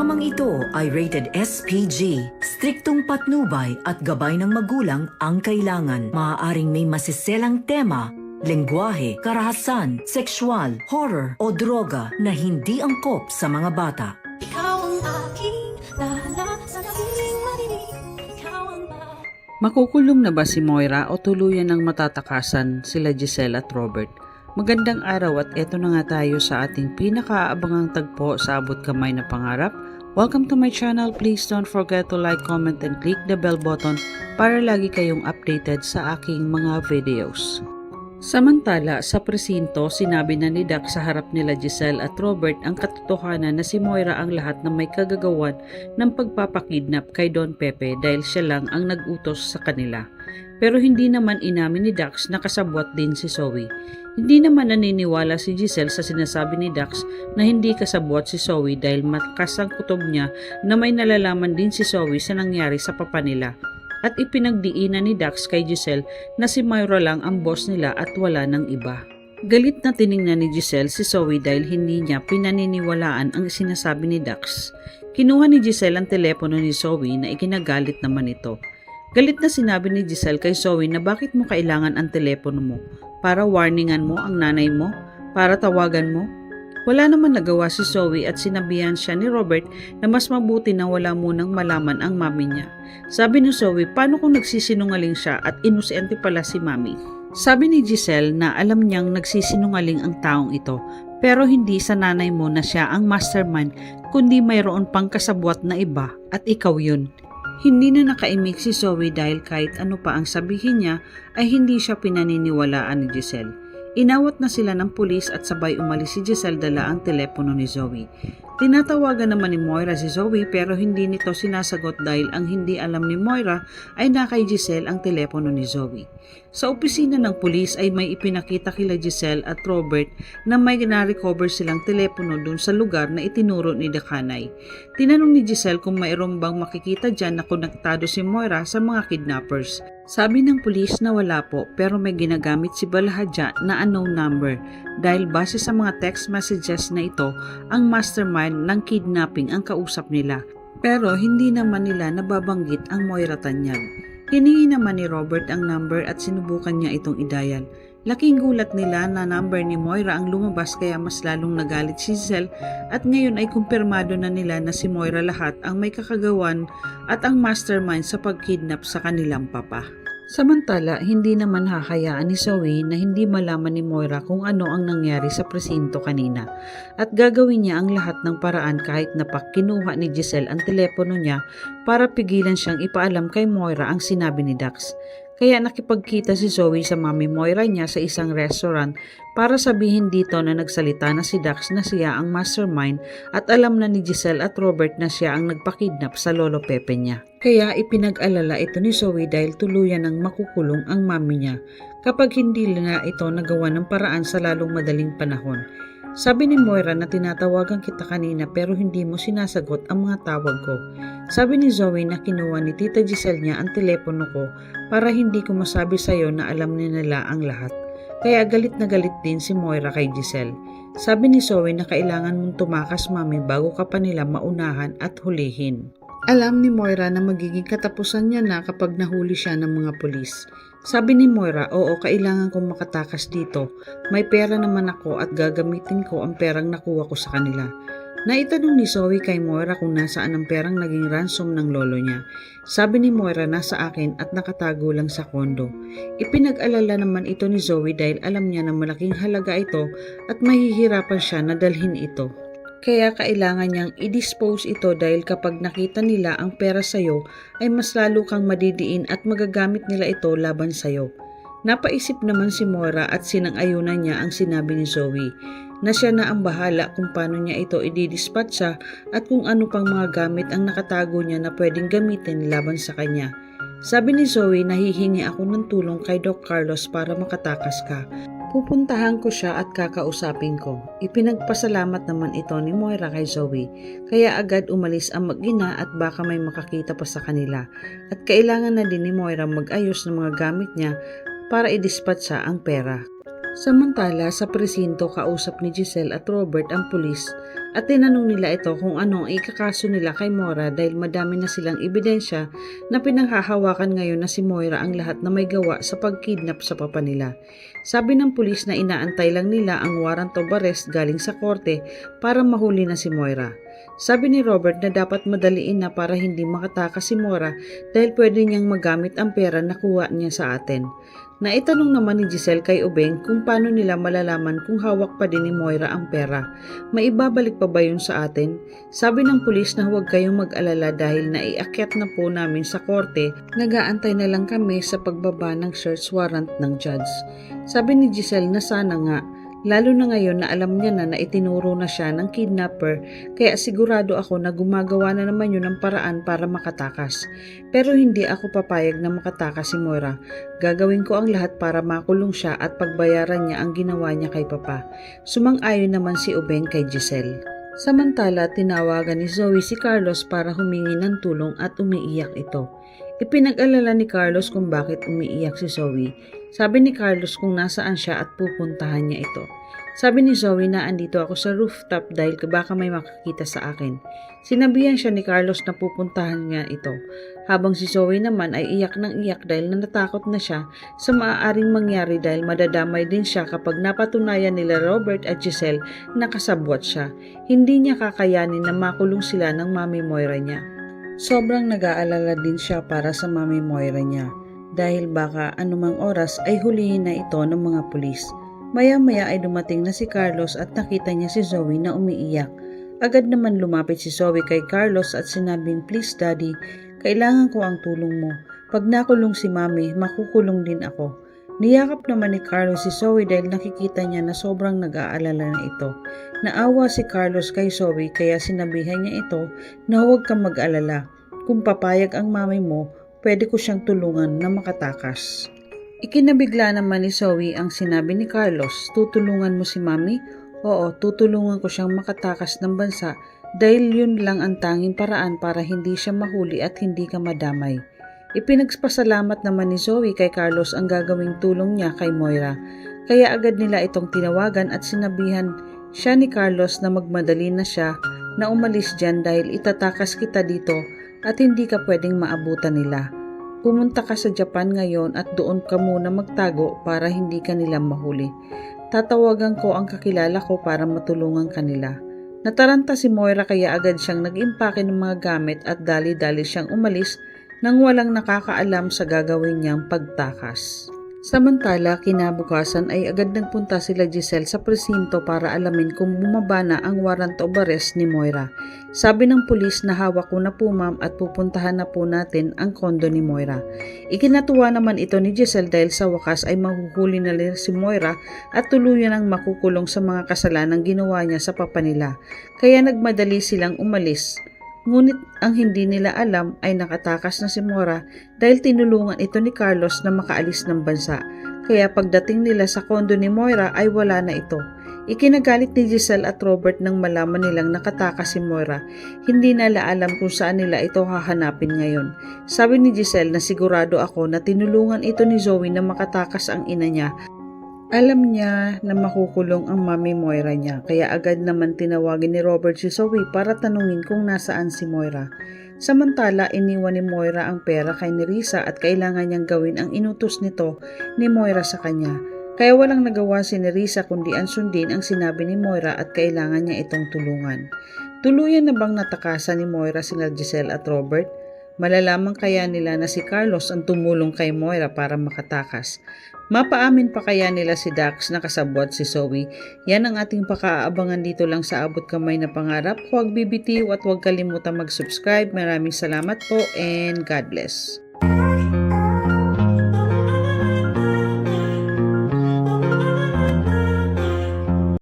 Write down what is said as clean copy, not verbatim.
Programang ito ay rated SPG. Striktong patnubay at gabay ng magulang ang kailangan. Maaaring may masiselang tema, lengguwahe, karahasan, sexual, horror o droga na hindi angkop sa mga bata. Ikaw ang aking lahat sa piling marinig. Ikaw ang Makukulong na ba si Moira o tuluyan ng matatakasan sila Giselle at Robert? Magandang araw at eto na nga tayo sa ating pinakaabangang tagpo sa abot kamay na pangarap. Welcome to my channel. Please don't forget to like, comment, and click the bell button para lagi kayong updated sa aking mga videos. Samantala, sa presinto, sinabi na ni Dax sa harap nila Giselle at Robert ang katotohanan na si Moira ang lahat na may kagagawan ng pagpapakidnap kay Don Pepe dahil siya lang ang nag-utos sa kanila. Pero hindi naman inamin ni Dax na kasabwat din si Zoe. Hindi naman naniniwala si Giselle sa sinasabi ni Dax na hindi kasabwat si Zoe dahil makasangkutob niya na may nalalaman din si Zoe sa nangyari sa papa nila. At ipinagdiinan ni Dax kay Giselle na si Moira lang ang boss nila at wala ng iba. Galit na tiningnan ni Giselle si Zoe dahil hindi niya pinaniniwalaan ang sinasabi ni Dax. Kinuha ni Giselle ang telepono ni Zoe na ikinagalit naman ito. Galit na sinabi ni Giselle kay Zoe na bakit mo kailangan ang telepono mo? Para warningan mo ang nanay mo? Para tawagan mo? Wala naman nagawa si Zoe at sinabihan siya ni Robert na mas mabuti na wala munang malaman ang mami niya. Sabi ni Zoe, paano kung nagsisinungaling siya at inosente pala si mami? Sabi ni Giselle na alam niyang nagsisinungaling ang taong ito, pero hindi sa nanay mo na siya ang mastermind kundi mayroon pang kasabwat na iba at ikaw yun. Hindi na nakaimik si Zoe dahil kahit ano pa ang sabihin niya ay hindi siya pinaniniwalaan ni Giselle. Inawat na sila ng pulis at sabay umalis si Giselle dala ang telepono ni Zoe. Tinatawagan naman ni Moira si Zoe pero hindi nito sinasagot dahil ang hindi alam ni Moira ay nakay Giselle ang telepono ni Zoe. Sa opisina ng pulis ay may ipinakita kila Giselle at Robert na may na-recover silang telepono dun sa lugar na itinuro ni Dakanay. Tinanong ni Giselle kung mayroon bang makikita dyan na konektado si Moira sa mga kidnappers. Sabi ng pulis na wala po pero may ginagamit si Balahadja na unknown number dahil base sa mga text messages na ito ang mastermind ng kidnapping ang kausap nila. Pero hindi naman nila nababanggit ang Moira Tanyag. Hiningi naman ni Robert ang number at sinubukan niya itong i-dial. Laking gulat nila na number ni Moira ang lumabas kaya mas lalong nagalit si Giselle at ngayon ay kumpirmado na nila na si Moira lahat ang may kakagawan at ang mastermind sa pagkidnap sa kanilang papa. Samantala, hindi naman hahayaan ni Zoe na hindi malaman ni Moira kung ano ang nangyari sa presinto kanina at gagawin niya ang lahat ng paraan kahit na kinuha ni Giselle ang telepono niya para pigilan siyang ipaalam kay Moira ang sinabi ni Dax. Kaya nakipagkita si Zoe sa mami Moira niya sa isang restaurant para sabihin dito na nagsalita na si Dax na siya ang mastermind at alam na ni Giselle at Robert na siya ang nagpakidnap sa lolo Pepe niya. Kaya ipinag-alala ito ni Zoe dahil tuluyan ng makukulong ang mami niya kapag hindi na ito nagawa ng paraan sa lalong madaling panahon. Sabi ni Moira na tinatawagan kita kanina pero hindi mo sinasagot ang mga tawag ko. Sabi ni Zoe na kinuha ni Tita Giselle niya ang telepono ko para hindi ko masabi sa'yo na alam nila ang lahat. Kaya galit na galit din si Moira kay Giselle. Sabi ni Zoe na kailangan mong tumakas mami bago ka pa nila maunahan at hulihin. Alam ni Moira na magiging katapusan niya na kapag nahuli siya ng mga pulis. Sabi ni Moira, oo, kailangan kong makatakas dito. May pera naman ako at gagamitin ko ang perang nakuha ko sa kanila. Naitanong ni Zoe kay Moira kung nasaan ang perang naging ransom ng lolo niya. Sabi ni Moira nasa akin at nakatago lang sa kondo. Ipinag-alala naman ito ni Zoe dahil alam niya na malaking halaga ito at mahihirapan siya na dalhin ito. Kaya kailangan niyang i-dispose ito dahil kapag nakita nila ang pera sa'yo ay mas lalo kang madidiin at magagamit nila ito laban sa'yo. Napaisip naman si Moira at sinang-ayunan niya ang sinabi ni Zoe na siya na ang bahala kung paano niya ito i-dispatcha at kung ano pang mga gamit ang nakatago niya na pwedeng gamitin laban sa kanya. Sabi ni Zoe na hihingi ako ng tulong kay Doc Carlos para makatakas ka. Pupuntahan ko siya at kakausapin ko. Ipinagpasalamat naman ito ni Moira kay Zoe, kaya agad umalis ang mag-ina at baka may makakita pa sa kanila. At kailangan na din ni Moira mag-ayos ng mga gamit niya para i-dispatcha ang pera. Samantala, sa presinto kausap ni Giselle at Robert ang pulis at tinanong nila ito kung ano ang ikakaso nila kay Moira dahil madami na silang ebidensya na pinanghahawakan ngayon na si Moira ang lahat na may gawa sa pagkidnap sa papa nila. Sabi ng pulis na inaantay lang nila ang warrant of arrest galing sa korte para mahuli na si Moira. Sabi ni Robert na dapat madaliin na para hindi makatakas si Moira dahil pwede niyang magamit ang pera na kuha niya sa atin. Naitanong naman ni Giselle kay Ubeng kung paano nila malalaman kung hawak pa din ni Moira ang pera. Maibabalik pa ba yun sa atin? Sabi ng pulis na huwag kayong mag-alala dahil naiakyat na po namin sa korte, nag-aantay na lang kami sa pagbaba ng search warrant ng judge. Sabi ni Giselle na sana nga, lalo na ngayon na alam niya na itinuro na siya ng kidnapper kaya sigurado ako na gumagawa na naman yun ng paraan para makatakas. Pero hindi ako papayag na makatakas si Moira. Gagawin ko ang lahat para makulong siya at pagbayaran niya ang ginawa niya kay Papa. Sumang-ayon naman si Ubeng kay Giselle. Samantala, tinawagan ni Zoe si Carlos para humingi ng tulong at umiiyak ito. Ipinag-alala ni Carlos kung bakit umiiyak si Zoe. Sabi ni Carlos kung nasaan siya at pupuntahan niya ito. Sabi ni Zoe na andito ako sa rooftop dahil baka may makakita sa akin. Sinabihan siya ni Carlos na pupuntahan niya ito. Habang si Zoe naman ay iyak ng iyak dahil natakot na siya sa maaaring mangyari dahil madadamay din siya kapag napatunayan nila Robert at Giselle na kasabwat siya. Hindi niya kakayanin na makulong sila ng mami Moira niya. Sobrang nag-aalala din siya para sa mami Moira niya dahil baka anumang oras ay hulihin na ito ng mga pulis. Maya-maya ay dumating na si Carlos at nakita niya si Zoe na umiiyak. Agad naman lumapit si Zoe kay Carlos at sinabing, "Please daddy, kailangan ko ang tulong mo. Pag nakulong si mami, makukulong din ako." Niyakap naman ni Carlos si Zoe dahil nakikita niya na sobrang nag-aalala na ito. Naawa si Carlos kay Zoe kaya sinabihan niya ito na huwag kang mag-alala. Kung papayag ang mami mo, pwede ko siyang tulungan na makatakas. Ikinabigla naman ni Zoe ang sinabi ni Carlos, "Tutulungan mo si mami?" "Oo, tutulungan ko siyang makatakas ng bansa dahil yun lang ang tanging paraan para hindi siya mahuli at hindi ka madamay." Ipinagpasalamat naman ni Zoe kay Carlos ang gagawing tulong niya kay Moira. Kaya agad nila itong tinawagan at sinabihan siya ni Carlos na magmadali na siya na umalis dyan dahil itatakas kita dito at hindi ka pwedeng maabutan nila. Pumunta ka sa Japan ngayon at doon ka muna magtago para hindi ka nila mahuli. Tatawagan ko ang kakilala ko para matulungan kanila. Nataranta si Moira kaya agad siyang nag-impake ng mga gamit at dali-dali siyang umalis nang walang nakakaalam sa gagawin niyang pagtakas. Samantala, kinabukasan ay agad nagpunta sila Giselle sa presinto para alamin kung bumaba na ang warrant of arrest ni Moira. Sabi ng pulis na hawak ko na po ma'am at pupuntahan na po natin ang kondo ni Moira. Ikinatuwa naman ito ni Giselle dahil sa wakas ay mahuhuli na rin si Moira at tuluyan ang makukulong sa mga kasalanang ginawa niya sa papa nila. Kaya nagmadali silang umalis. Ngunit ang hindi nila alam ay nakatakas na si Moira dahil tinulungan ito ni Carlos na makaalis ng bansa. Kaya pagdating nila sa kondo ni Moira ay wala na ito. Ikinagalit ni Giselle at Robert nang malaman nilang nakatakas si Moira. Hindi nila alam kung saan nila ito hahanapin ngayon. Sabi ni Giselle na sigurado ako na tinulungan ito ni Zoe na makatakas ang ina niya. Alam niya na makukulong ang mami Moira niya kaya agad naman tinawagin ni Robert si Zoe para tanungin kung nasaan si Moira. Samantala, iniwan ni Moira ang pera kay Nerissa at kailangan niyang gawin ang inutos nito ni Moira sa kanya. Kaya walang nagawa si Nerissa kundi sundin ang sinabi ni Moira at kailangan niya itong tulungan. Tuluyan na bang natakasan ni Moira sina Giselle at Robert? Malalaman kaya nila na si Carlos ang tumulong kay Moira para makatakas? Mapaamin pa kaya nila si Dax na kasabwat si Zoe? Yan ang ating pakaabangan dito lang sa Abot Kamay na Pangarap. Huwag bibitiw at huwag kalimutan mag-subscribe. Maraming salamat po and God bless.